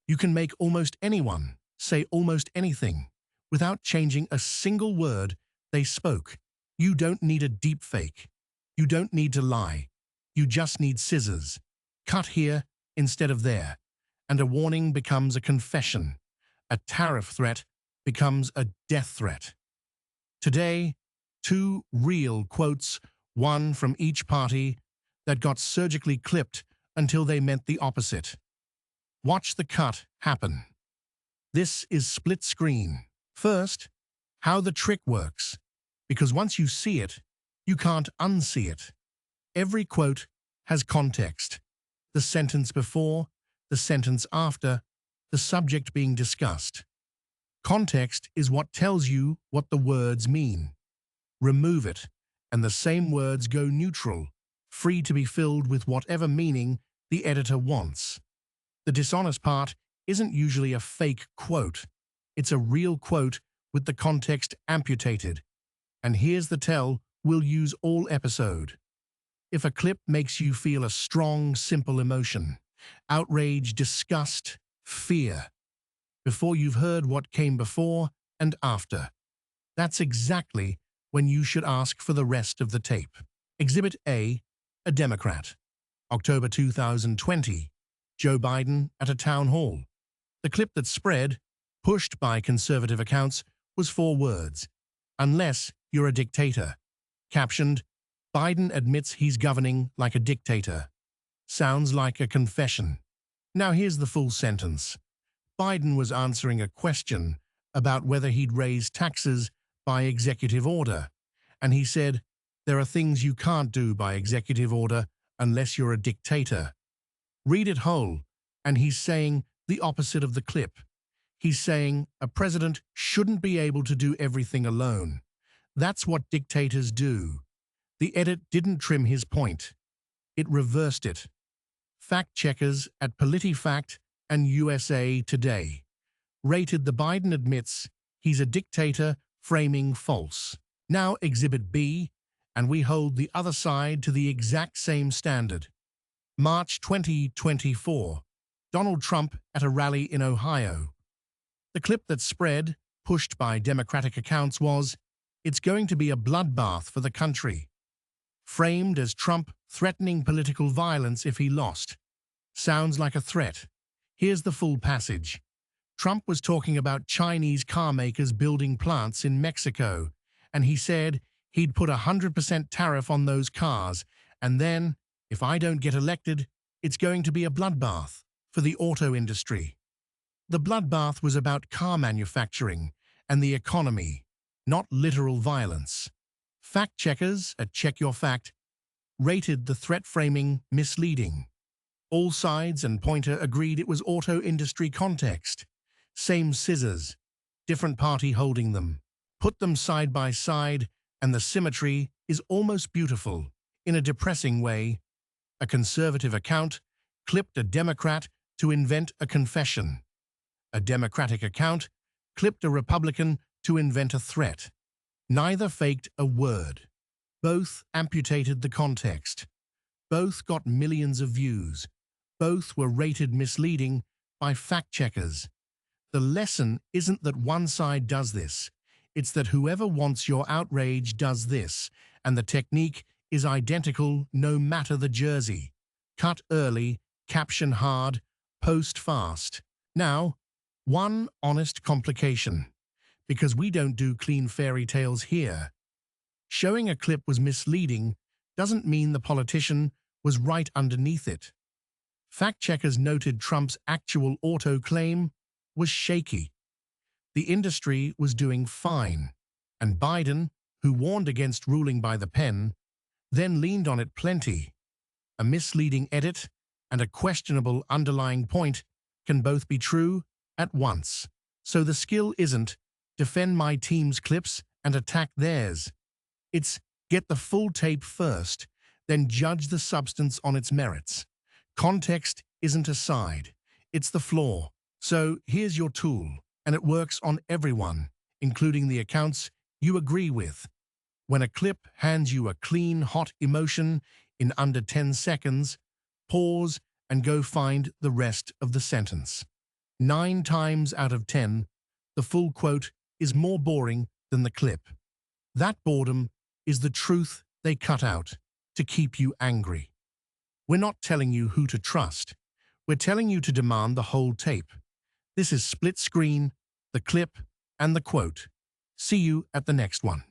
You can make almost anyone say almost anything without changing a single word they spoke. You don't need a deep fake. You don't need to lie. You just need scissors. Cut here instead of there. And a warning becomes a confession. A tariff threat becomes a death threat. Today, two real quotes, one from each party, that got surgically clipped until they meant the opposite. Watch the cut happen. This is split screen. First, how the trick works. Because once you see it, you can't unsee it. Every quote has context. The sentence before, the sentence after, the subject being discussed. Context is what tells you what the words mean. Remove it, and the same words go neutral, free to be filled with whatever meaning the editor wants. The dishonest part isn't usually a fake quote. It's a real quote with the context amputated. And here's the tell we'll use all episode. If a clip makes you feel a strong, simple emotion, outrage, disgust, fear, before you've heard what came before and after, that's exactly when you should ask for the rest of the tape. Exhibit A, a Democrat. October 2020, Joe Biden at a town hall. The clip that spread, pushed by conservative accounts, was 4 words. Unless you're a dictator. Captioned, Biden admits he's governing like a dictator. Sounds like a confession. Now here's the full sentence. Biden was answering a question about whether he'd raise taxes by executive order, and he said, there are things you can't do by executive order unless you're a dictator. Read it whole, and he's saying the opposite of the clip. He's saying a president shouldn't be able to do everything alone. That's what dictators do. The edit didn't trim his point. It reversed it. Fact-checkers at PolitiFact and USA Today rated the Biden admits he's a dictator framing false. Now Exhibit B, and we hold the other side to the exact same standard. March 2024, Donald Trump at a rally in Ohio. The clip that spread, pushed by Democratic accounts, was, "It's going to be a bloodbath for the country," framed as Trump threatening political violence if he lost. Sounds like a threat. Here's the full passage. Trump was talking about Chinese car makers building plants in Mexico, and he said he'd put 100% tariff on those cars, and then, if I don't get elected, it's going to be a bloodbath for the auto industry. The bloodbath was about car manufacturing and the economy, not literal violence. Fact-checkers at Check Your Fact rated the threat framing misleading. All sides and Pointer agreed it was auto industry context. Same scissors, different party holding them. Put them side by side, and the symmetry is almost beautiful, in a depressing way. A conservative account clipped a Democrat to invent a confession. A Democratic account clipped a Republican to invent a threat. Neither faked a word. Both amputated the context. Both got millions of views. Both were rated misleading by fact-checkers. The lesson isn't that one side does this. It's that whoever wants your outrage does this, and the technique is identical no matter the jersey. Cut early, caption hard, post fast. Now, one honest complication, because we don't do clean fairy tales here. Showing a clip was misleading doesn't mean the politician was right underneath it. Fact-checkers noted Trump's actual auto claim was shaky. The industry was doing fine, and Biden, who warned against ruling by the pen, then leaned on it plenty. A misleading edit and a questionable underlying point can both be true at once. So the skill isn't defend my team's clips and attack theirs. It's get the full tape first, then judge the substance on its merits. Context isn't a side, it's the floor. So here's your tool, and it works on everyone, including the accounts you agree with. When a clip hands you a clean, hot emotion in under 10 seconds, pause and go find the rest of the sentence. 9 times out of 10, the full quote is more boring than the clip. That boredom is the truth they cut out to keep you angry. We're not telling you who to trust. We're telling you to demand the whole tape. This is Split Screen, the clip, and the quote. See you at the next one.